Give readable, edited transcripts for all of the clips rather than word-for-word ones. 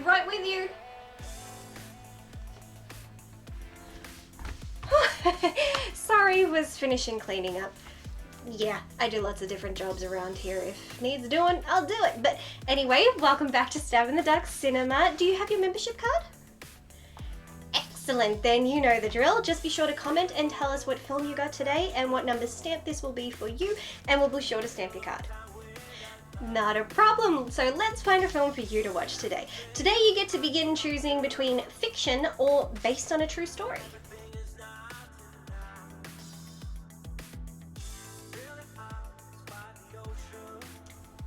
be right with you. Sorry, was finishing cleaning up. Yeah, I do lots of different jobs around here. If needs doing, I'll do it. But anyway, welcome back to Stab in the Dark Cinema. Do you have your membership card? Excellent, then you know the drill. Just be sure to comment and tell us what film you got today and what number stamp this will be for you, and we'll be sure to stamp your card. Not a problem, so let's find a film for you to watch today. Today you get to begin choosing between fiction or based on a true story.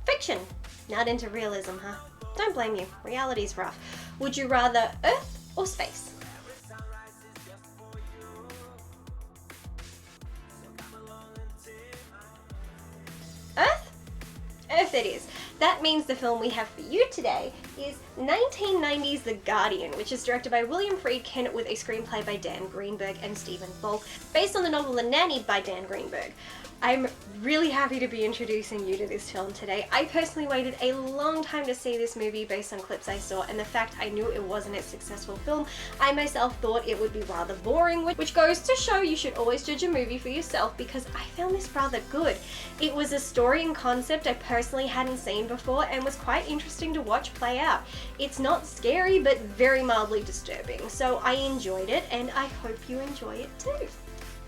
Fiction. Not into realism, huh? Don't blame you. Reality's rough. Would you rather Earth or space? Earth? Earth it is. That means the film we have for you today is 1990's The Guardian, which is directed by William Friedkin with a screenplay by Dan Greenberg and Stephen Volk, based on the novel The Nanny by Dan Greenberg. I'm really happy to be introducing you to this film today. I personally waited a long time to see this movie based on clips I saw, and the fact I knew it wasn't a successful film, I myself thought it would be rather boring, which goes to show you should always judge a movie for yourself, because I found this rather good. It was a story and concept I personally hadn't seen before and was quite interesting to watch play out. It's not scary, but very mildly disturbing, so I enjoyed it, and I hope you enjoy it too.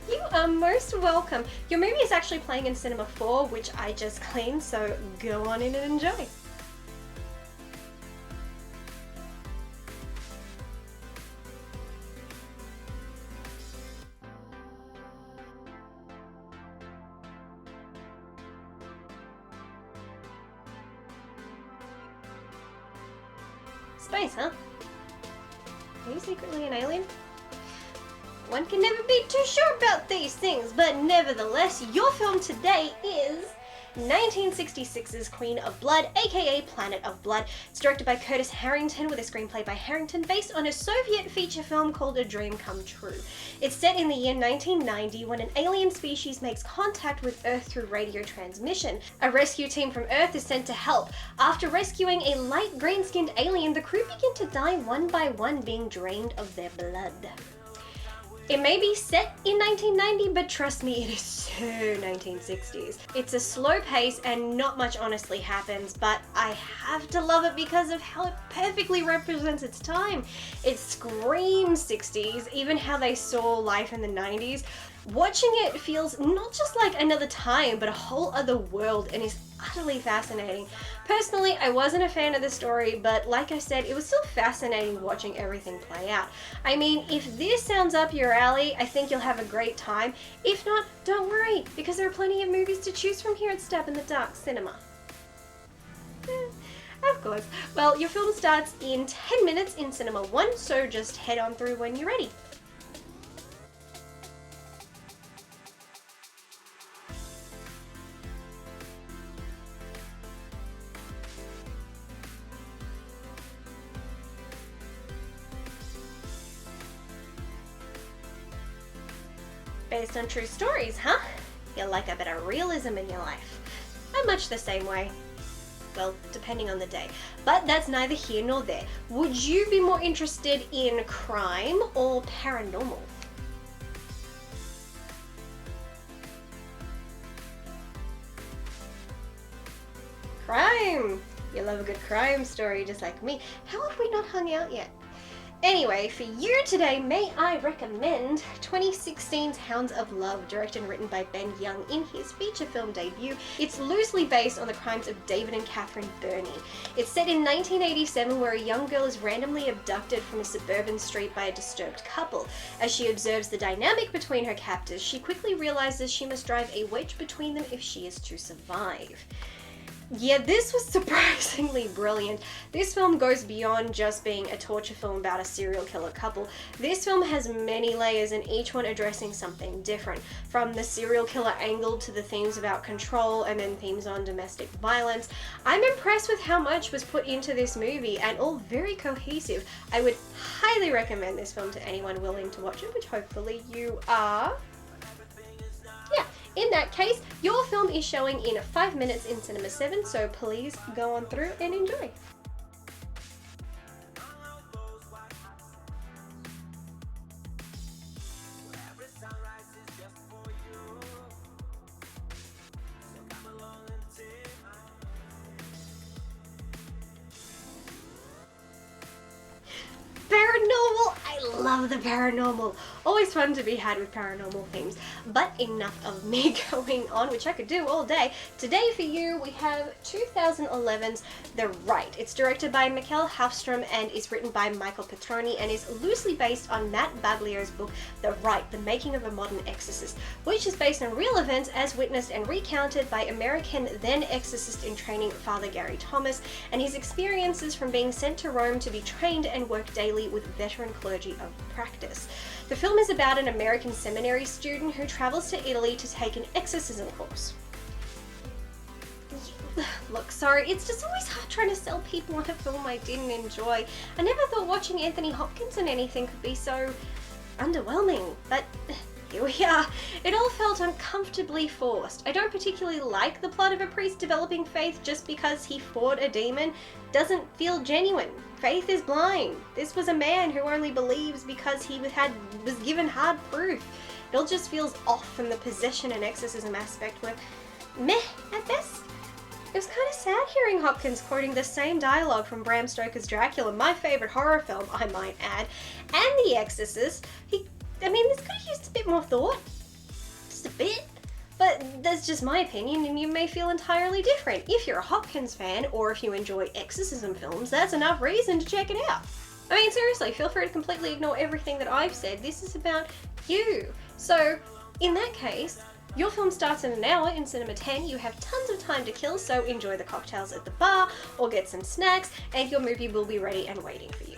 You are most welcome. Your movie is actually playing in Cinema 4, which I just cleaned, so go on in and enjoy. Space, huh? Are you secretly an alien? One can never be too sure about these things, but nevertheless, your film today is 1966's Queen of Blood, aka Planet of Blood. It's directed by Curtis Harrington with a screenplay by Harrington based on a Soviet feature film called A Dream Come True. It's set in the year 1990 when an alien species makes contact with Earth through radio transmission. A rescue team from Earth is sent to help. After rescuing a light green-skinned alien, the crew begin to die one by one, being drained of their blood. It may be set in 1990, but trust me, it is so 1960s. It's a slow pace and not much honestly happens, but I have to love it because of how it perfectly represents its time. It screams 60s, even how they saw life in the 90s. Watching it feels not just like another time, but a whole other world, and is utterly fascinating. Personally, I wasn't a fan of the story, but like I said, it was still fascinating watching everything play out. I mean, if this sounds up your alley, I think you'll have a great time. If not, don't worry, because there are plenty of movies to choose from here at Stab in the Dark Cinema. Of course. Well, your film starts in 10 minutes in Cinema 1, so just head on through when you're ready. Based on true stories, huh? You like a bit of realism in your life. I'm much the same way. Well, depending on the day. But that's neither here nor there. Would you be more interested in crime or paranormal? Crime! You love a good crime story just like me. How have we not hung out yet? Anyway, for you today, may I recommend 2016's Hounds of Love, directed and written by Ben Young in his feature film debut. It's loosely based on the crimes of David and Catherine Burney. It's set in 1987, where a young girl is randomly abducted from a suburban street by a disturbed couple. As she observes the dynamic between her captors, she quickly realizes she must drive a wedge between them if she is to survive. Yeah, this was surprisingly brilliant. This film goes beyond just being a torture film about a serial killer couple. This film has many layers, and each one addressing something different. From the serial killer angle to the themes about control, and then themes on domestic violence. I'm impressed with how much was put into this movie, and all very cohesive. I would highly recommend this film to anyone willing to watch it, which hopefully you are. Yeah. In that case, your film is showing in 5 minutes in Cinema 7, so please go on through and enjoy. love the paranormal. Always fun to be had with paranormal themes. But enough of me going on, which I could do all day. Today for you we have 2011's The Rite. It's directed by Mikkel Hafström and is written by Michael Patroni and is loosely based on Matt Bablier's book The Rite, The Making of a Modern Exorcist, which is based on real events as witnessed and recounted by American then exorcist in training Father Gary Thomas and his experiences from being sent to Rome to be trained and work daily with veteran clergy of practice. The film is about an American seminary student who travels to Italy to take an exorcism course. Look, sorry, it's just always hard trying to sell people on a film I didn't enjoy. I never thought watching Anthony Hopkins in anything could be so underwhelming, but here we are. It all felt uncomfortably forced. I don't particularly like the plot of a priest developing faith just because he fought a demon. Doesn't feel genuine. Faith is blind. This was a man who only believes because he was given hard proof. It all just feels off from the possession and exorcism aspect were meh at best. It was kind of sad hearing Hopkins quoting the same dialogue from Bram Stoker's Dracula, my favourite horror film, I might add, and The Exorcist. This could have used a bit more thought. Just a bit. But that's just my opinion, and you may feel entirely different. If you're a Hopkins fan, or if you enjoy exorcism films, that's enough reason to check it out. I mean, seriously, feel free to completely ignore everything that I've said. This is about you. So, in that case, your film starts in an hour in Cinema 10, you have tons of time to kill, so enjoy the cocktails at the bar or get some snacks and your movie will be ready and waiting for you.